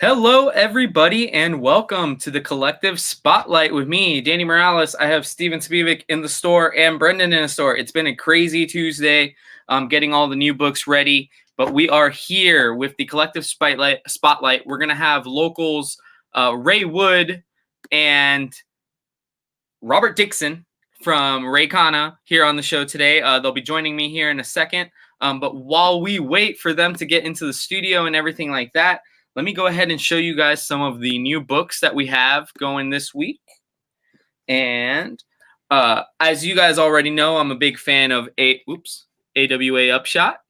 Hello, everybody, and welcome to the Collective Spotlight with me, Danny Morales. I have Steven Spivak in the store and Brendan in the store. It's been a crazy Tuesday getting all the new books ready, but we are here with the Collective Spotlight. We're going to have locals Ray Wood and Robert Dixon from Reycona here on the show today. They'll be joining me here in a second. But while we wait for them to get into the studio and everything like that, let me go ahead and show you guys some of the new books that we have going this week. And as you guys already know, I'm a big fan of AWA Upshot.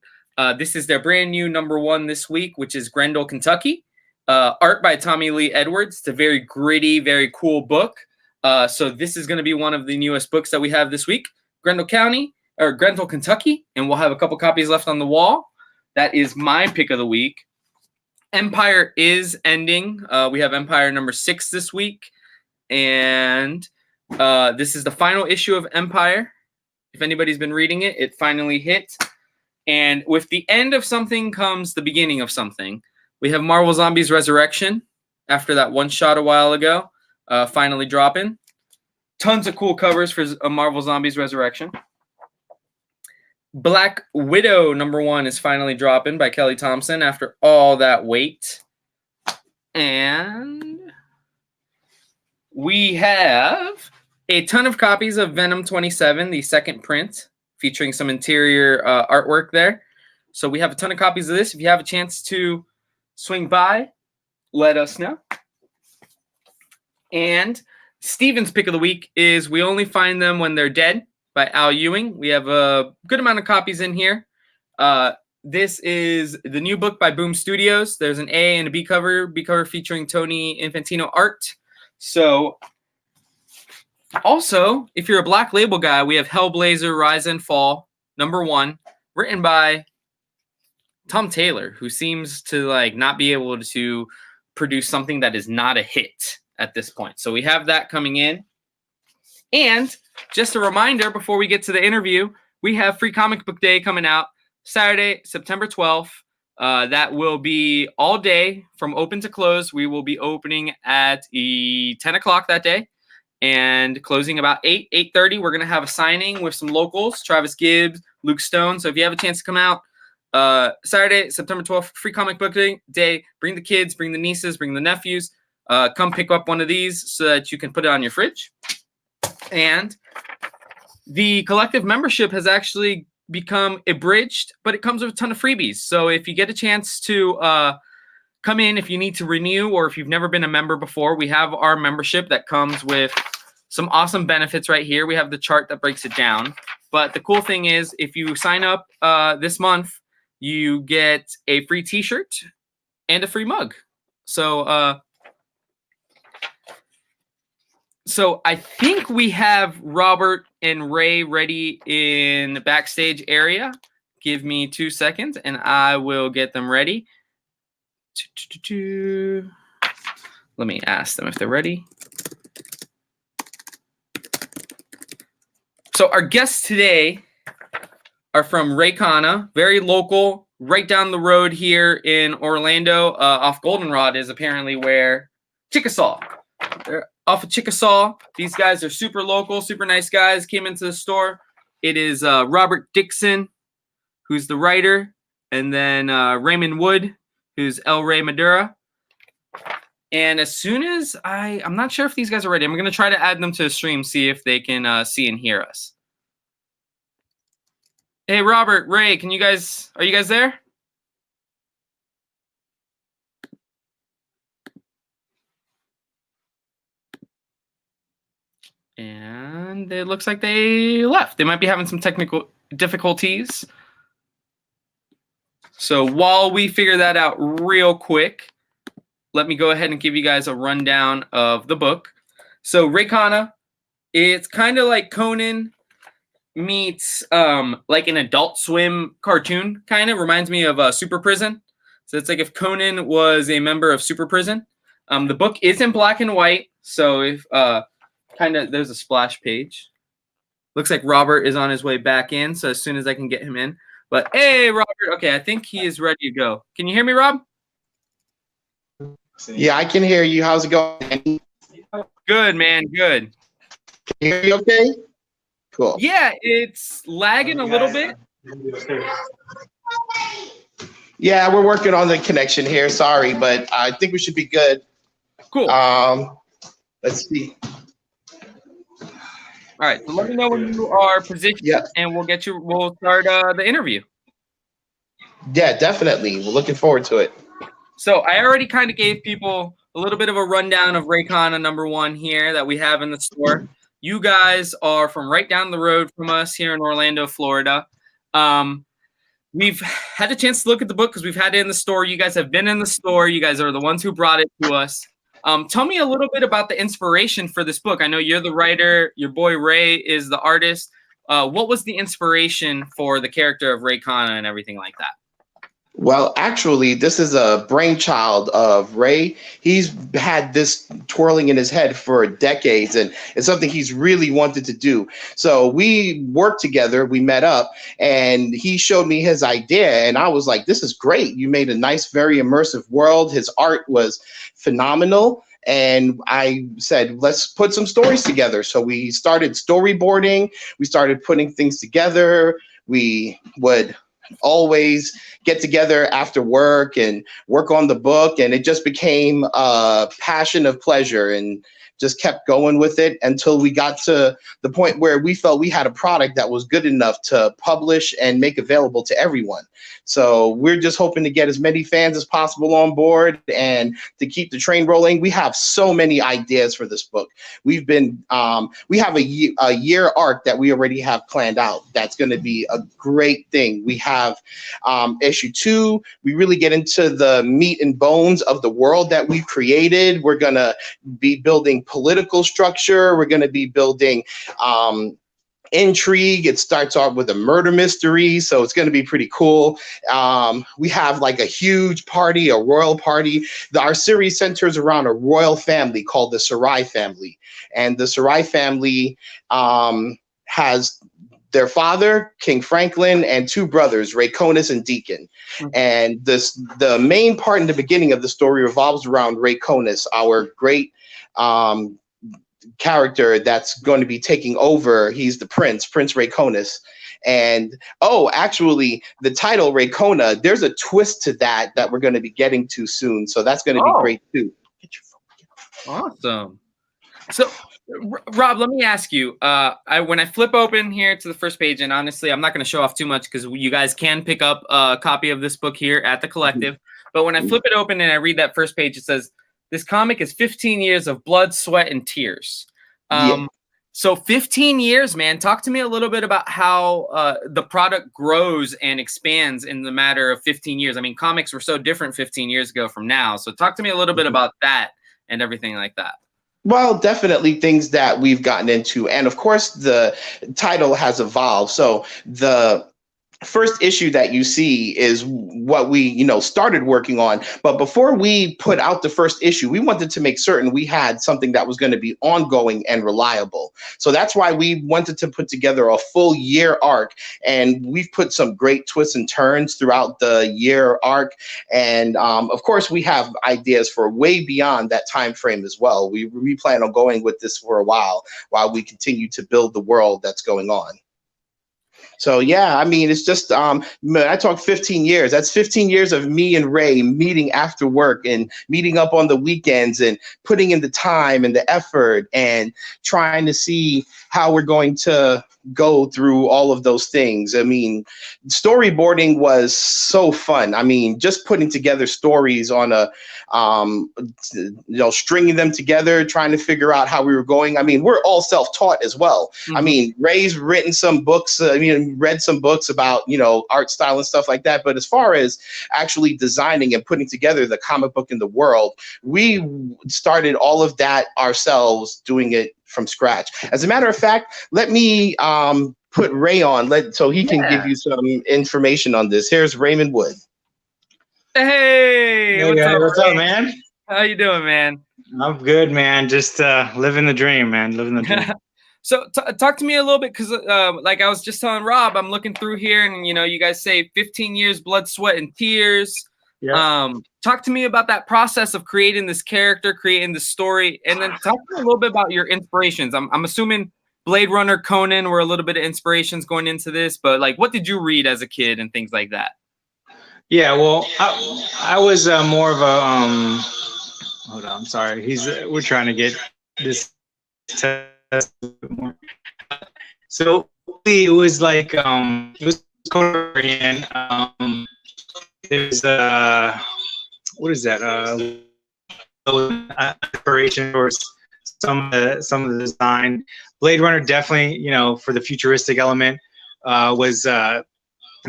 This is their brand new #1 this week, which is Grendel, Kentucky. Art by Tommy Lee Edwards. It's a very gritty, very cool book. So this is going to be one of the newest books that we have this week. Grendel, Kentucky. And we'll have a couple copies left on the wall. That is my pick of the week. Empire is ending. We have Empire #6 this week. And this is the final issue of Empire. If anybody's been reading it, it finally hit. And with the end of something comes the beginning of something. We have Marvel Zombies Resurrection after that one shot a while ago, finally dropping. Tons of cool covers for Marvel Zombies Resurrection. Black Widow #1 is finally dropping by Kelly Thompson after all that wait. And we have a ton of copies of Venom 27, the second print, featuring some interior artwork there. So we have a ton of copies of this. If you have a chance to swing by, let us know. And Steven's pick of the week is We Only Find Them When They're Dead by Al Ewing. We have a good amount of copies in here. This is the new book by Boom Studios. There's an A and a B cover featuring Tony Infantino art. So also, if you're a Black Label guy, we have Hellblazer Rise and Fall #1, written by Tom Taylor, who seems to not be able to produce something that is not a hit at this point. So we have that coming in. And just a reminder before we get to the interview, we have Free Comic Book Day coming out Saturday, September 12th. That will be all day from open to close. We will be opening at 10 o'clock that day and closing about 8:30. We're going to have a signing with some locals, Travis Gibbs, Luke Stone. So if you have a chance to come out, Saturday, September 12th, Free Comic Book Day. Bring the kids, bring the nieces, bring the nephews. Come pick up one of these so that you can put it on your fridge. And the collective membership has actually become abridged, but it comes with a ton of freebies. So if you get a chance to come in, if you need to renew, or if you've never been a member before, we have our membership that comes with some awesome benefits right here. We have the chart that breaks it down. But the cool thing is, if you sign up this month, you get a free t-shirt and a free mug. So I think we have Robert and Ray ready in the backstage area. Give me 2 seconds and I will get them ready. Let me ask them if they're ready. So our guests today are from Reycona, very local, right down the road here in Orlando. Off Goldenrod is apparently where Chickasaw. They're off of Chickasaw. These guys are super local, super nice guys. Came into the store. It is Robert Dixon, who's the writer, and then Raymond Wood, who's Rey Madera. And as soon as I'm not sure if these guys are ready. I'm going to try to add them to the stream, see if they can see and hear us. Hey, Robert, Ray, are you guys there? And it looks like they left. They might be having some technical difficulties. So while we figure that out real quick, let me go ahead and give you guys a rundown of the book. So Reycona, it's kind of like Conan meets like an Adult Swim cartoon, kind of. Reminds me of Super Prison. So it's like if Conan was a member of Super Prison. The book is in black and white. So if there's a splash page. Looks like Robert is on his way back in. So as soon as I can get him in. But hey, Robert. Okay, I think he is ready to go. Can you hear me, Rob? Yeah, I can hear you. How's it going? Good, man. Good. Can you hear me okay? Cool. Yeah, it's lagging a little bit. Yeah, we're working on the connection here. Sorry, but I think we should be good. Cool. Let's see. All right. So let me know when you are positioned, Yeah. and we'll start the interview. Yeah, definitely. We're looking forward to it. So I already kind of gave people a little bit of a rundown of Reycona #1 here that we have in the store. You guys are from right down the road from us here in Orlando, Florida. We've had a chance to look at the book because we've had it in the store. You guys have been in the store. You guys are the ones who brought it to us. Tell me a little bit about the inspiration for this book. I know you're the writer. Your boy Ray is the artist. What was the inspiration for the character of Reycona and everything like that? Well, actually, this is a brainchild of Ray. He's had this twirling in his head for decades, and it's something he's really wanted to do. So we worked together, we met up, and he showed me his idea, and I was like, this is great. You made a nice, very immersive world. His art was phenomenal. And I said, let's put some stories together. So we started storyboarding. We started putting things together. We would always get together after work and work on the book, and it just became a passion of pleasure and just kept going with it until we got to the point where we felt we had a product that was good enough to publish and make available to everyone. So we're just hoping to get as many fans as possible on board and to keep the train rolling. We have so many ideas for this book. We have a year arc that we already have planned out. That's going to be a great thing. We have issue 2. We really get into the meat and bones of the world that we've created. We're going to be building political structure. We're going to be building intrigue. It starts off with a murder mystery, so it's going to be pretty cool. We have like a huge party, a royal party. Our series centers around a royal family called the Sarai family, and the Sarai family has their father, King Franklin, and 2 brothers, Reycona and Dixon. And the main part in the beginning of the story revolves around Reycona, our great character that's going to be taking over. He's the Prince Reycona. And actually, the title Reycona, there's a twist to that we're going to be getting to soon. So that's going to be great too. Awesome. So, Rob, let me ask you. When I flip open here to the first page, and honestly, I'm not going to show off too much because you guys can pick up a copy of this book here at the Collective. But when I flip it open and I read that first page, it says, this comic is 15 years of blood, sweat, and tears. So 15 years, man. Talk to me a little bit about how the product grows and expands in the matter of 15 years. I mean, comics were so different 15 years ago from now. So talk to me a little bit about that and everything like that. Well, definitely things that we've gotten into. And of course, the title has evolved. So the first issue that you see is what we, started working on. But before we put out the first issue, we wanted to make certain we had something that was going to be ongoing and reliable. So that's why we wanted to put together a full year arc. And we've put some great twists and turns throughout the year arc. And of course, we have ideas for way beyond that time frame as well. We plan on going with this for a while we continue to build the world that's going on. So, yeah, I mean, it's just I talk 15 years. That's 15 years of me and Ray meeting after work and meeting up on the weekends and putting in the time and the effort and trying to see how we're going to go through all of those things. I mean, storyboarding was so fun. I mean, just putting together stories on a, stringing them together, trying to figure out how we were going. I mean, we're all self-taught as well. I mean, Ray's written some books, read some books about, art style and stuff like that. But as far as actually designing and putting together the comic book in the world, we started all of that ourselves, doing it from scratch. As a matter of fact, let me put Ray on so he can give you some information on this. Here's Raymond Wood. Hey, what's up, man? How you doing, man? I'm good, man. Just living the dream, man. Living the dream. So talk to me a little bit, because like I was just telling Rob, I'm looking through here and, you guys say 15 years, blood, sweat, and tears. Yeah. Talk to me about that process of creating this character, creating the story, and then talk to me a little bit about your inspirations. I'm assuming Blade Runner, Conan were a little bit of inspirations going into this, but like, what did you read as a kid and things like that? Yeah, well, I was more of a hold on, I'm sorry. We're trying to get this test a bit more. So it was like it was Korean. There's what is that? Inspiration or some of the design. Blade Runner definitely, for the futuristic element, was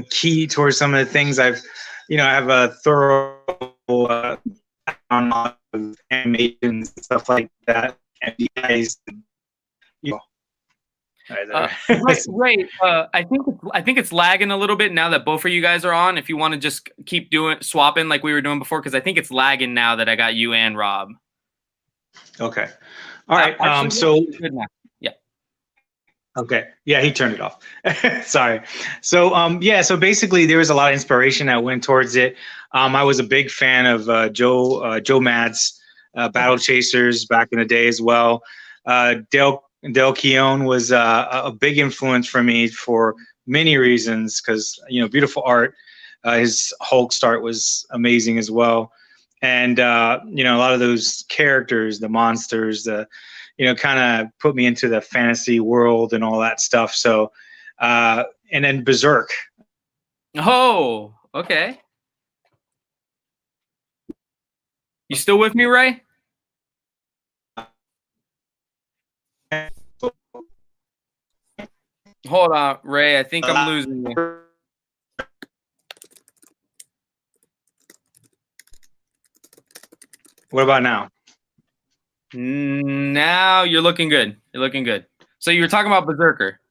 key towards some of the things I have a thorough on animations and stuff like that, and you know, Right. I think it's lagging a little bit now that both of you guys are on. If you want to just keep swapping like we were doing before, because I think it's lagging now that I got you and Rob. Okay. All right. Actually, So good now. Yeah. Okay. Yeah, he turned it off. Sorry. So yeah, so basically there was a lot of inspiration that went towards it. I was a big fan of Joe Mad's Battle Chasers back in the day as well. Del Keown was a big influence for me for many reasons because beautiful art. His Hulk start was amazing as well, and a lot of those characters, the monsters, the kind of put me into the fantasy world and all that stuff. So, and then Berserk. Oh, okay. You still with me, Ray? Hold on, Ray. I think I'm losing you. What about now? Now you're looking good. You're looking good. So you were talking about Berserker.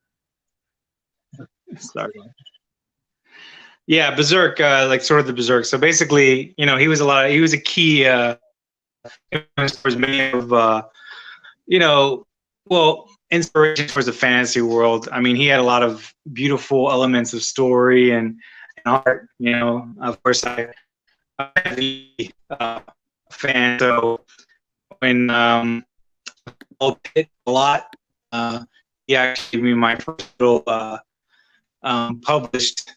Sorry. Yeah, Berserk, like sort of the Berserk. So basically, he was a key influence towards many of, inspiration towards the fantasy world. I mean, he had a lot of beautiful elements of story and art. Of course, I'm a fan. So when Pitt a lot, he actually gave me my first little published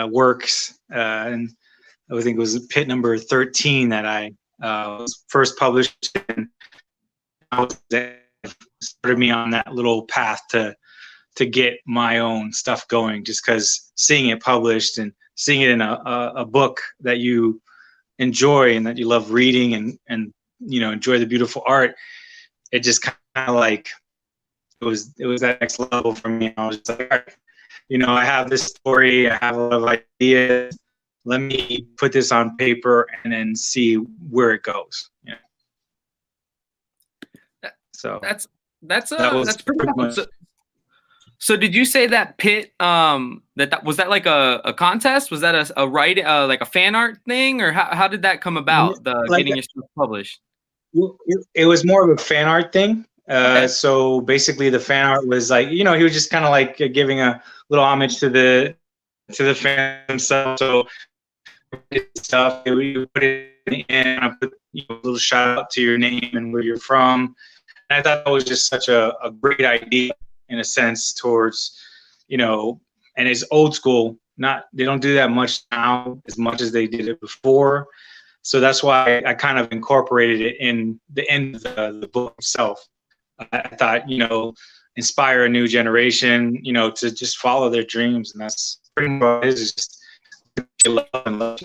works, and I think it was Pitt number 13 that I was first published, and started me on that little path to get my own stuff going. Just because seeing it published and seeing it in a book that you enjoy and that you love reading and enjoy the beautiful art, it just kind of like it was that next level for me. I was just like, all right, I have this story, I have a lot of ideas. Let me put this on paper and then see where it goes. So that's pretty pretty cool. much. So did you say that Pitt that was that like a contest? Was that a write like a fan art thing, or how did that come about? Getting your stuff published. It was more of a fan art thing. Okay. So basically, the fan art was like, he was just kind of like giving a little homage to the fan himself. So stuff, you put it in, I put a little shout out to your name and where you're from. And I thought that was just such a great idea in a sense towards, and it's old school. They don't do that much now as much as they did it before. So that's why I kind of incorporated it in the end of the book itself. I thought, inspire a new generation, to just follow their dreams. And that's pretty much what it is. Just love and love.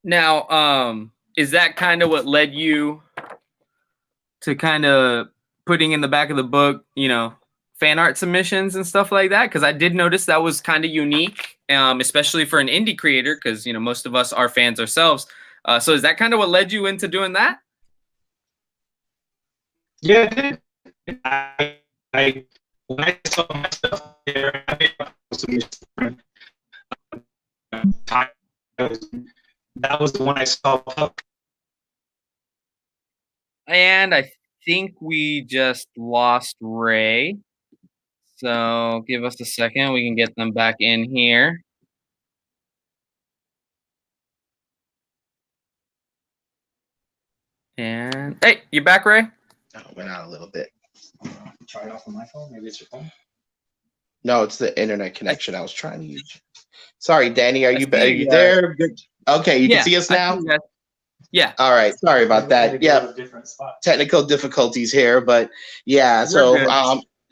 Now, is that kind of what led you to kind of putting in the back of the book, fan art submissions and stuff like that? Because I did notice that was kind of unique, especially for an indie creator, because most of us are fans ourselves. So is that kind of what led you into doing that? Yeah, I when I saw myself there, that was the one I saw. And I think we just lost Ray. So give us a second. We can get them back in here. And hey, you back, Ray? Oh, went out a little bit. Try it off on my phone. Maybe it's your phone. No, it's the internet connection I was trying to use. Sorry, Danny, are you there? Good. Okay, you can see us now? Yeah. All right. Sorry about that. Yeah. Technical difficulties here, but yeah. So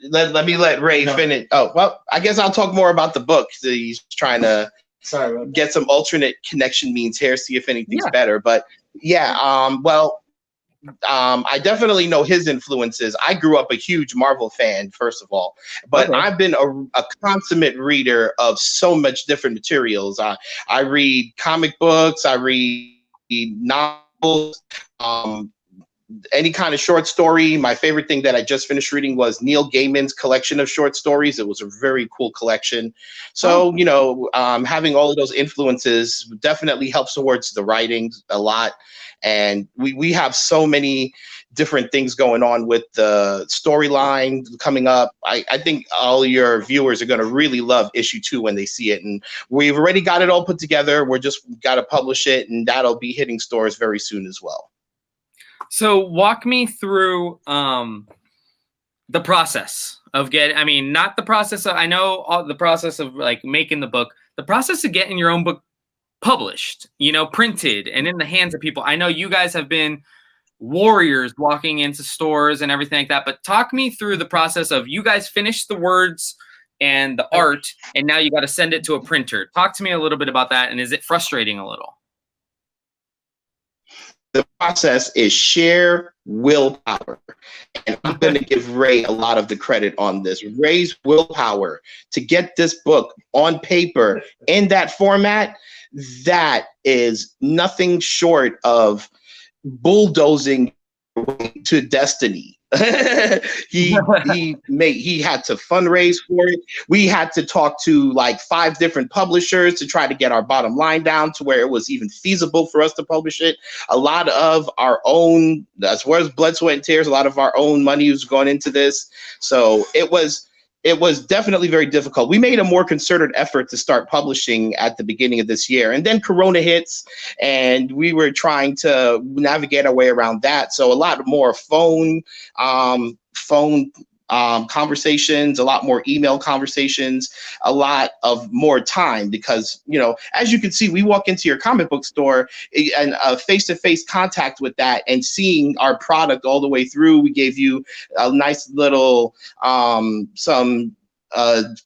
let Ray finish. Oh, well, I guess I'll talk more about the book. So he's trying to get some alternate connection means here, see if anything's better. But yeah, I definitely know his influences. I grew up a huge Marvel fan, first of all, but I've been a consummate reader of so much different materials. I read comic books, I read novels, any kind of short story. My favorite thing that I just finished reading was Neil Gaiman's collection of short stories. It was a very cool collection. So, having all of those influences definitely helps towards the writing a lot. And we have so many different things going on with the storyline coming up. I think all your viewers are going to really love issue 2 when they see it. And we've already got it all put together. We're just got to publish it, and that'll be hitting stores very soon as well. So walk me through the process of not the process of, I know all the process of like making the book, the process of getting your own book published, printed and in the hands of people. I know you guys have been warriors walking into stores and everything like that, but talk me through the process of you guys finished the words and the art, and now you got to send it to a printer. Talk to me a little bit about that, and is it frustrating a little? The process is sheer willpower. And I'm going to give Ray a lot of the credit on this. Ray's willpower to get this book on paper in that format, that is nothing short of bulldozing to destiny. he had to fundraise for it. We had to talk to like 5 different publishers to try to get our bottom line down to where it was even feasible for us to publish it. A lot of our own, as well as blood, sweat, and tears, a lot of our own money was going into this. So it was definitely very difficult. We made a more concerted effort to start publishing at the beginning of this year, and then Corona hits, and we were trying to navigate our way around that. So a lot more phone conversations, a lot more email conversations, a lot of more time, because, as you can see, we walk into your comic book store and face-to-face contact with that and seeing our product all the way through. We gave you a nice little some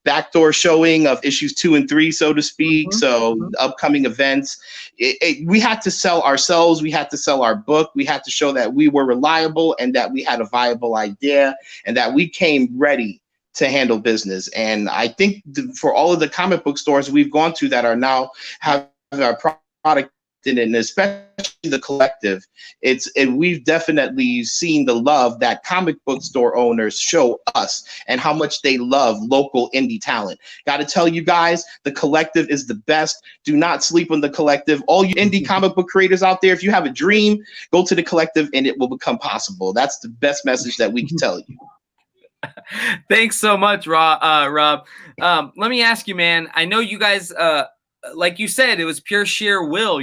backdoor showing of issues 2 and 3, so to speak. So upcoming events, we had to sell ourselves. We had to sell our book. We had to show that we were reliable and that we had a viable idea and that we came ready to handle business. And I think for all of the comic book stores we've gone to that are now having our product in it, and especially the collective, we've definitely seen the love that comic book store owners show us and how much they love local indie talent. Got to tell you guys, the collective is the best. Do not sleep on the collective. All you indie comic book creators out there, if you have a dream, go to the collective and it will become possible. That's the best message that we can tell you. Thanks so much, Rob. Let me ask you, man, I know you guys, like you said, it was pure sheer will,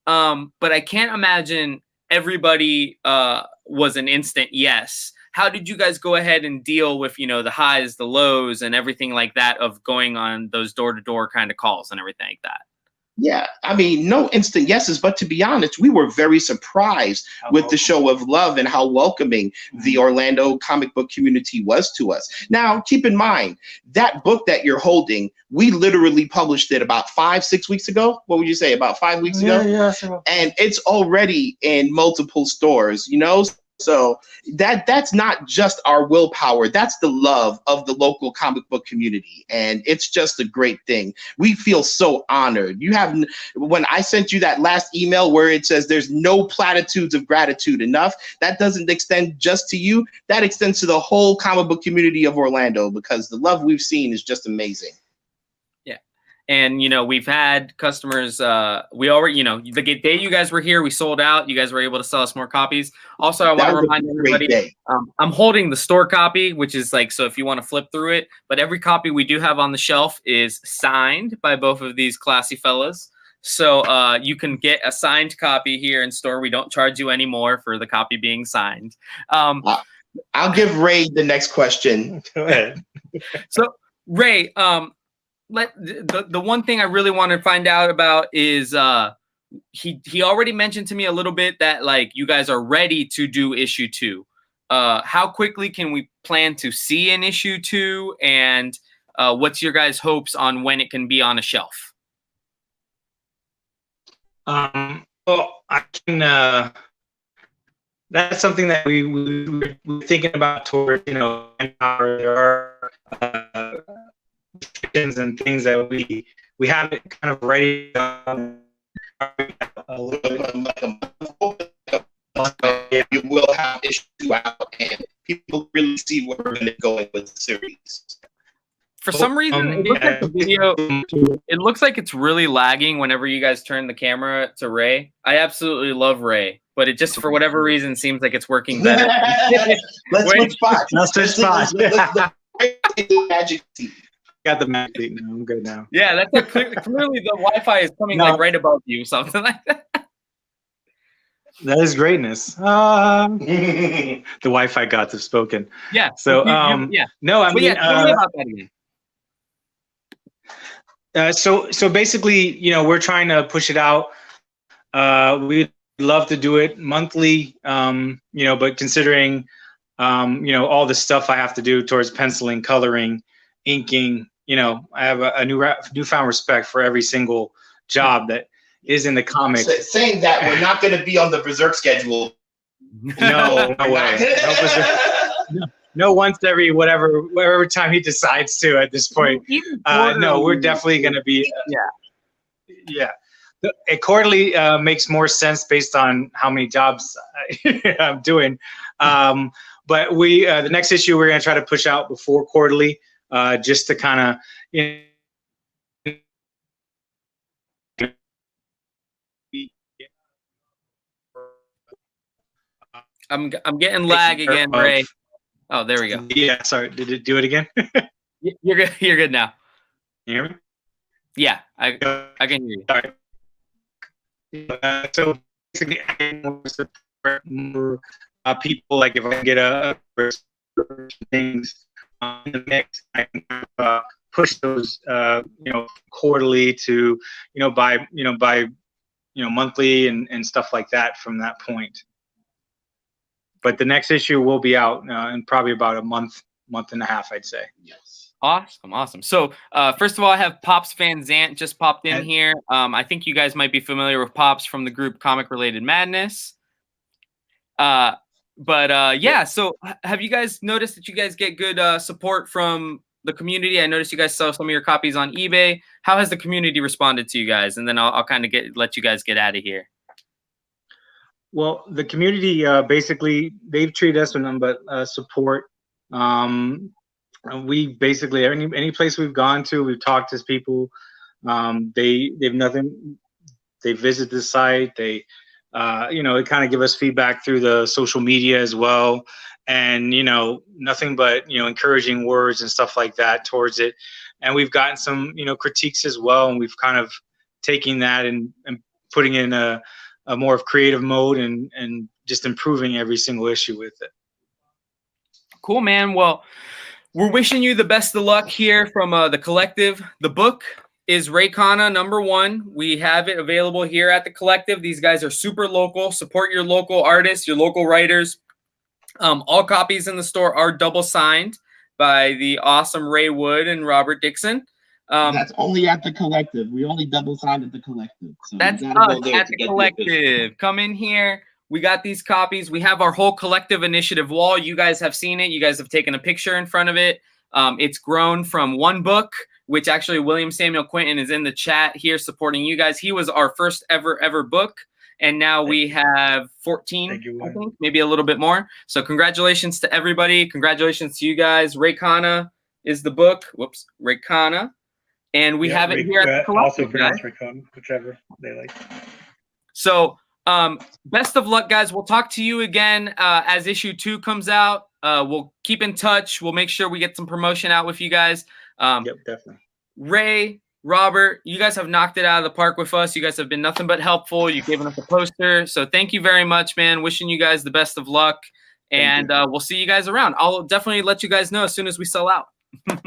but I can't imagine everybody was an instant yes. How did you guys go ahead and deal with, the highs, the lows, and everything like that of going on those door-to-door kind of calls and everything like that? Yeah, I mean, no instant yeses, but to be honest, we were very surprised with the show of love and how welcoming the Orlando comic book community was to us. Now, keep in mind, that book that you're holding, we literally published it about 5-6 weeks ago. What would you say, about 5 weeks ago? Yeah. And it's already in multiple stores, So that's not just our willpower. That's the love of the local comic book community. And it's just a great thing. We feel so honored. When I sent you that last email where it says there's no platitudes of gratitude enough, that doesn't extend just to you. That extends to the whole comic book community of Orlando, because the love we've seen is just amazing. And, we've had customers, we already, the day you guys were here, we sold out. You guys were able to sell us more copies. Also, I want to remind everybody, I'm holding the store copy, which is so if you want to flip through it, but every copy we do have on the shelf is signed by both of these classy fellas. So you can get a signed copy here in store. We don't charge you anymore for the copy being signed. I'll give Ray the next question. Go ahead. So Ray, the one thing I really want to find out about is he already mentioned to me a little bit that like you guys are ready to do issue 2. How quickly can we plan to see an issue 2, and what's your guys' hopes on when it can be on a shelf? Well, I can. That's something that we're thinking about towards, there are restrictions and things that we have it kind of ready. You will have issue out, and people really see where we're going to go with the series. For some reason, it looks like the video. It looks like it's really lagging whenever you guys turn the camera to Ray. I absolutely love Ray, but it just for whatever reason seems like it's working better. Let's switch spots. Let's switch spots. Magic seat. Got the magic seat now. I'm good now. Yeah, that's clearly the Wi-Fi is coming like right above you, something like that. That is greatness. The Wi-Fi gods have spoken. Yeah. So yeah. No, I mean, tell me about that again. So basically, we're trying to push it out. We'd love to do it monthly, but considering, all the stuff I have to do towards penciling, coloring, inking, I have a newfound respect for every single job that is in the comics. Saying that we're not going to be on the Berserk schedule. No way. No, once every whatever time he decides to at this point. No, we're definitely going to be. Yeah. It quarterly makes more sense based on how many jobs I'm doing. But the next issue we're going to try to push out before quarterly, just to kind of. I'm getting lag again, Ray. Oh, there we go. Yeah, sorry. Did it do it again? You're good. You're good now. You hear me? Yeah, I can hear you. Sorry. So basically, more support, more people. Like if I can get things in the mix, I can push those, quarterly to, by monthly and stuff like that from that point. But the next issue will be out in probably about a month and a half, I'd say. Yes. Awesome. So first of all, I have Pops Van Zant just popped in here. I think you guys might be familiar with Pops from the group Comic Related Madness. So have you guys noticed that you guys get good support from the community? I noticed you guys sell some of your copies on eBay. How has the community responded to you guys? And then I'll kind of let you guys get out of here. Well, the community basically they've treated us with nothing but support. We basically any place we've gone to, we've talked to people. They visit the site. They they kind of give us feedback through the social media as well, and nothing but encouraging words and stuff like that towards it. And we've gotten some critiques as well, and we've kind of taken that and putting in a more of creative mode and just improving every single issue with it. Cool, man. Well, we're wishing you the best of luck here from the collective. The book is Reycona #1. We have it available here at the collective. These guys are super local. Support your local artists, your local writers. All copies in the store are double signed by the awesome Ray Wood and Robert Dixon. That's only at the collective. We only double signed at the collective. So that's us at the collective. Come in here. We got these copies. We have our whole collective initiative wall. You guys have seen it. You guys have taken a picture in front of it. It's grown from one book, which actually William Samuel Quinton is in the chat here supporting you guys. He was our first ever book. And now we have 14, I think, maybe a little bit more. So congratulations to everybody. Congratulations to you guys. Reycona is the book. Whoops, Reycona. And we have it here at the collective. Also pronounced Reycona, whichever they like. So best of luck, guys. We'll talk to you again as issue 2 comes out. We'll keep in touch. We'll make sure we get some promotion out with you guys. Yep, definitely. Ray, Robert, you guys have knocked it out of the park with us. You guys have been nothing but helpful. You've given us a poster. So thank you very much, man. Wishing you guys the best of luck. And we'll see you guys around. I'll definitely let you guys know as soon as we sell out.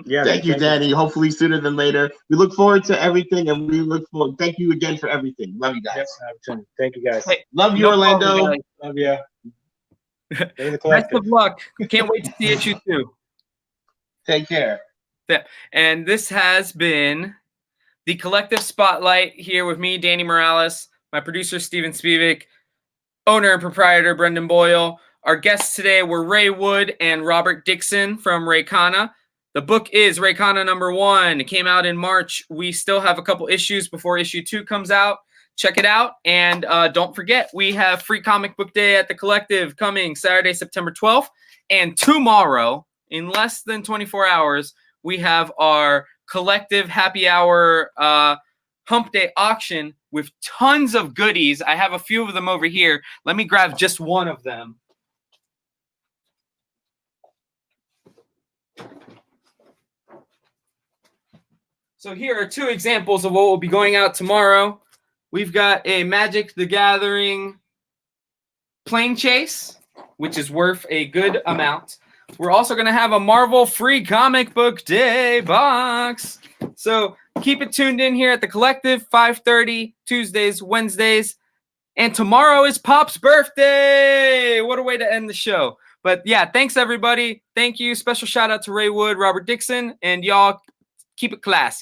Yeah, thank you, Danny. Hopefully sooner than later. We look forward to everything, and we look forward. Thank you again for everything. Love you guys. Yep, thank you guys. Hey, love you, Orlando. Love you. Best of luck. Can't wait to see issue 2. Take care. Yeah. And this has been the Collective Spotlight here with me, Danny Morales, my producer, Steven Spivak, owner and proprietor, Brendan Boyle. Our guests today were Ray Wood and Robert Dixon from Reycona. The book is Reycona #1. It came out in March. We still have a couple issues before issue 2 comes out. Check it out. And don't forget, we have Free Comic Book Day at the Collective coming Saturday, September 12th. And tomorrow, in less than 24 hours, we have our Collective Happy Hour Hump Day auction with tons of goodies. I have a few of them over here. Let me grab just one of them. So here are 2 examples of what will be going out tomorrow. We've got a Magic the Gathering plane chase, which is worth a good amount. We're also going to have a Marvel Free Comic Book Day box. So keep it tuned in here at the Collective, 5:30, Tuesdays, Wednesdays. And tomorrow is Pop's birthday. What a way to end the show. But yeah, thanks everybody. Thank you. Special shout out to Ray Wood, Robert Dixon, and y'all keep it classy.